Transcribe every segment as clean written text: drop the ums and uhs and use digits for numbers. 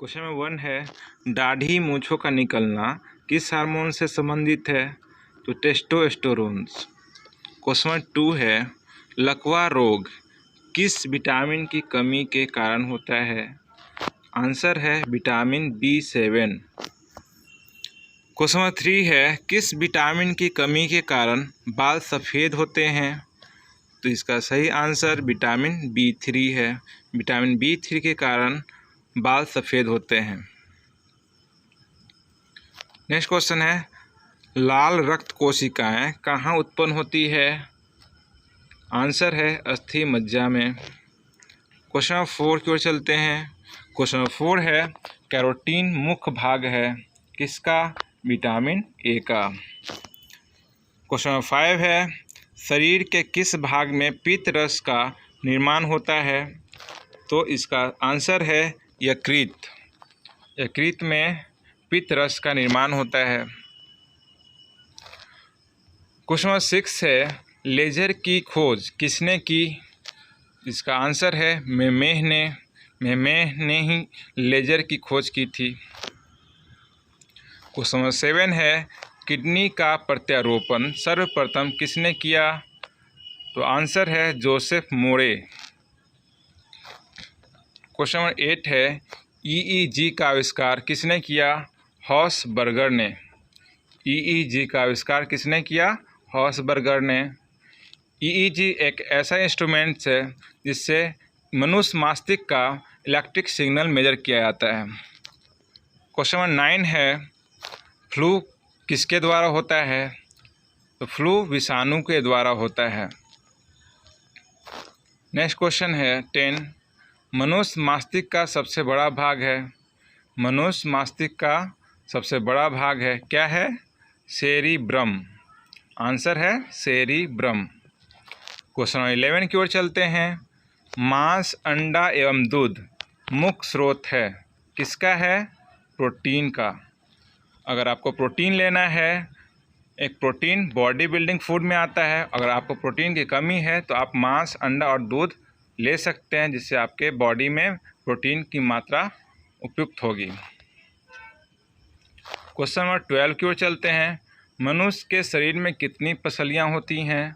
Question number 1 है दाढ़ी मूंछों का निकलना किस हार्मोन से संबंधित है? तो टेस्टोस्टेरोन। क्वेश्चन नंबर 2 है लकवा रोग किस विटामिन की कमी के कारण होता है? आंसर है विटामिन B7। क्वेश्चन नंबर 3 है किस विटामिन की कमी के कारण बाल सफ़ेद होते हैं? तो इसका सही आंसर विटामिन B3 है। विटामिन B3 के कारण बाल सफ़ेद होते हैं। नेक्स्ट क्वेश्चन है लाल रक्त कोशिकाएं कहाँ उत्पन्न होती है? आंसर है अस्थि मज्जा में। क्वेश्चन नंबर 4 की ओर चलते हैं। क्वेश्चन नंबर 4 है कैरोटीन मुख्य भाग है किसका? विटामिन ए का। क्वेश्चन नंबर 5 है शरीर के किस भाग में पित्त रस का निर्माण होता है? तो इसका आंसर है यकृत। यकृत में पित्त रस का निर्माण होता है। क्वेश्चन नंबर 6 है लेजर की खोज किसने की? इसका आंसर है मेमेह ने। मेमेह ने ही लेजर की खोज की थी। क्वेश्चन नंबर 7 है किडनी का प्रत्यारोपण सर्वप्रथम किसने किया? तो आंसर है जोसेफ मोरे। क्वेश्चन नंबर 8 है EEG का आविष्कार किसने किया? हॉसबर्गर ने। EEG का आविष्कार किसने किया? हॉसबर्गर ने। EEG एक ऐसा इंस्ट्रूमेंट है जिससे मनुष्य मस्तिष्क का इलेक्ट्रिक सिग्नल मेजर किया जाता है। क्वेश्चन नंबर 9 है फ्लू किसके द्वारा होता है? तो फ्लू विषाणु के द्वारा होता है। नेक्स्ट क्वेश्चन है 10 मनुष्य मस्तिष्क का सबसे बड़ा भाग है। मनुष्य मस्तिष्क का सबसे बड़ा भाग है क्या है? सेरिब्रम। आंसर है सेरिब्रम। क्वेश्चन नंबर 11 की ओर चलते हैं। मांस अंडा एवं दूध मुख्य स्रोत है किसका है? प्रोटीन का। अगर आपको प्रोटीन लेना है, एक प्रोटीन बॉडी बिल्डिंग फूड में आता है। अगर आपको प्रोटीन की कमी है तो आप मांस अंडा और दूध ले सकते हैं जिससे आपके बॉडी में प्रोटीन की मात्रा उपयुक्त होगी। क्वेश्चन नंबर 12 की ओर चलते हैं। मनुष्य के शरीर में कितनी पसलियां होती हैं?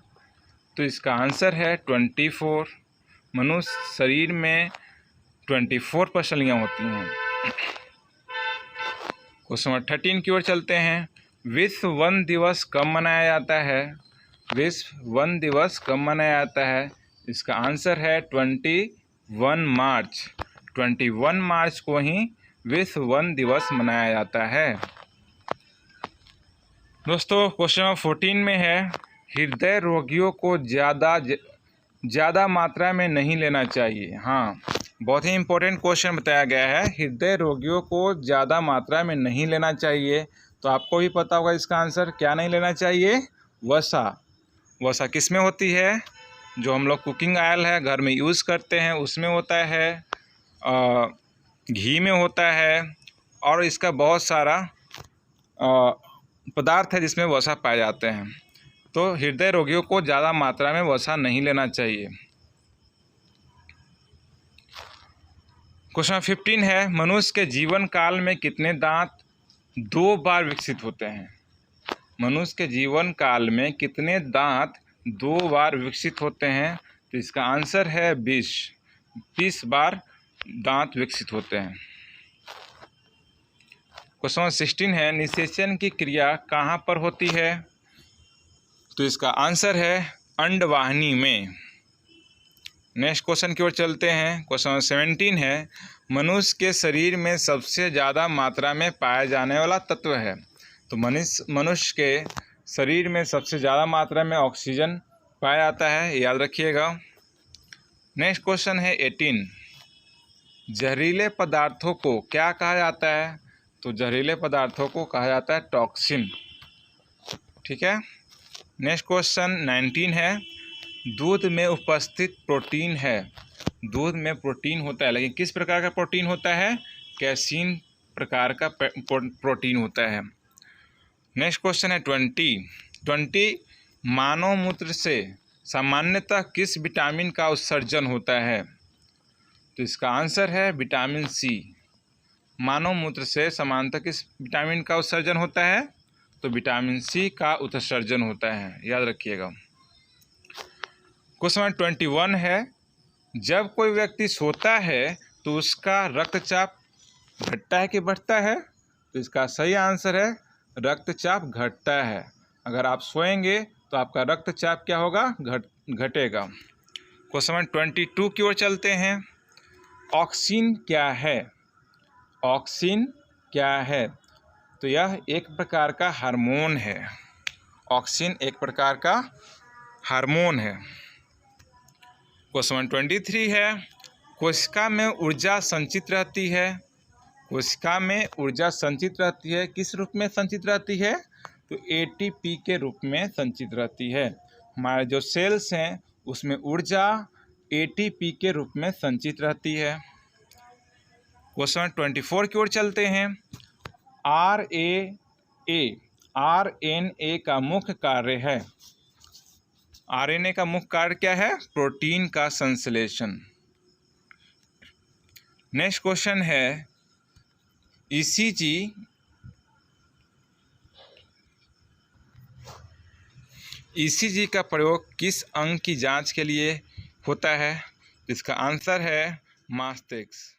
तो इसका आंसर है 24। मनुष्य शरीर में 24 पसलियां होती हैं। क्वेश्चन नंबर 13 की ओर चलते हैं। विश्व वन दिवस कब मनाया जाता है? विश्व वन दिवस कब मनाया जाता है? इसका आंसर है 21 मार्च। 21 मार्च को ही विश्व वन दिवस मनाया जाता है। दोस्तों क्वेश्चन नंबर 14 में है हृदय रोगियों को ज़्यादा मात्रा में नहीं लेना चाहिए। हाँ, बहुत ही इम्पोर्टेंट क्वेश्चन बताया गया है। हृदय रोगियों को ज़्यादा मात्रा में नहीं लेना चाहिए। तो आपको भी पता होगा इसका आंसर क्या नहीं लेना चाहिए? वसा। वसा किस में होती है? जो हम लोग कुकिंग ऑयल है घर में यूज़ करते हैं उसमें होता है, घी में होता है और इसका बहुत सारा पदार्थ है जिसमें वसा पाए जाते हैं। तो हृदय रोगियों को ज़्यादा मात्रा में वसा नहीं लेना चाहिए। क्वेश्चन 15 है मनुष्य के जीवन काल में कितने दांत 2 बार विकसित होते हैं? मनुष्य के जीवन काल में कितने दांत 2 बार विकसित होते हैं? तो इसका आंसर है 20 बार दांत विकसित होते हैं। क्वेश्चन 16 है निषेचन की क्रिया कहाँ पर होती है? तो इसका आंसर है अंडवाहिनी में। नेक्स्ट क्वेश्चन की ओर चलते हैं। क्वेश्चन 17 है मनुष्य के शरीर में सबसे ज़्यादा मात्रा में पाया जाने वाला तत्व है। तो मनुष्य के शरीर में सबसे ज़्यादा मात्रा में ऑक्सीजन पाया जाता है, याद रखिएगा। नेक्स्ट क्वेश्चन है 18 जहरीले पदार्थों को क्या कहा जाता है? तो जहरीले पदार्थों को कहा जाता है टॉक्सिन। ठीक है। नेक्स्ट क्वेश्चन 19 है दूध में उपस्थित प्रोटीन है। दूध में प्रोटीन होता है लेकिन किस प्रकार का प्रोटीन होता है? कैसीन प्रकार का प्रोटीन होता है। नेक्स्ट क्वेश्चन है 20 मानव मूत्र से सामान्यतः किस विटामिन का उत्सर्जन होता है? तो इसका आंसर है विटामिन सी। मानव मूत्र से समानतः किस विटामिन का उत्सर्जन होता है? तो विटामिन सी का उत्सर्जन होता है, याद रखिएगा। क्वेश्चन नंबर 21 है, जब कोई व्यक्ति सोता है तो उसका रक्तचाप घटता है कि बढ़ता है? तो इसका सही आंसर है रक्तचाप घटता है। अगर आप सोएंगे तो आपका रक्तचाप क्या होगा? घटेगा। क्वेश्चन नंबर 22 की ओर चलते हैं। ऑक्सिन क्या है? ऑक्सिन क्या है? तो यह एक प्रकार का हार्मोन है। ऑक्सिन एक प्रकार का हार्मोन है। क्वेश्चन नंबर 23 है, कोशिका में ऊर्जा संचित रहती है। कोशिका में ऊर्जा संचित रहती है, किस रूप में संचित रहती है? तो एटीपी के रूप में संचित रहती है। हमारे जो सेल्स हैं उसमें ऊर्जा एटीपी के रूप में संचित रहती है। क्वेश्चन 24 की ओर चलते हैं। आरएनए का मुख्य कार्य है। आरएनए का मुख्य कार्य क्या है? प्रोटीन का संश्लेषण। नेक्स्ट क्वेश्चन है, ईसीजी का प्रयोग किस अंग की जांच के लिए होता है? इसका आंसर है मस्तिष्क।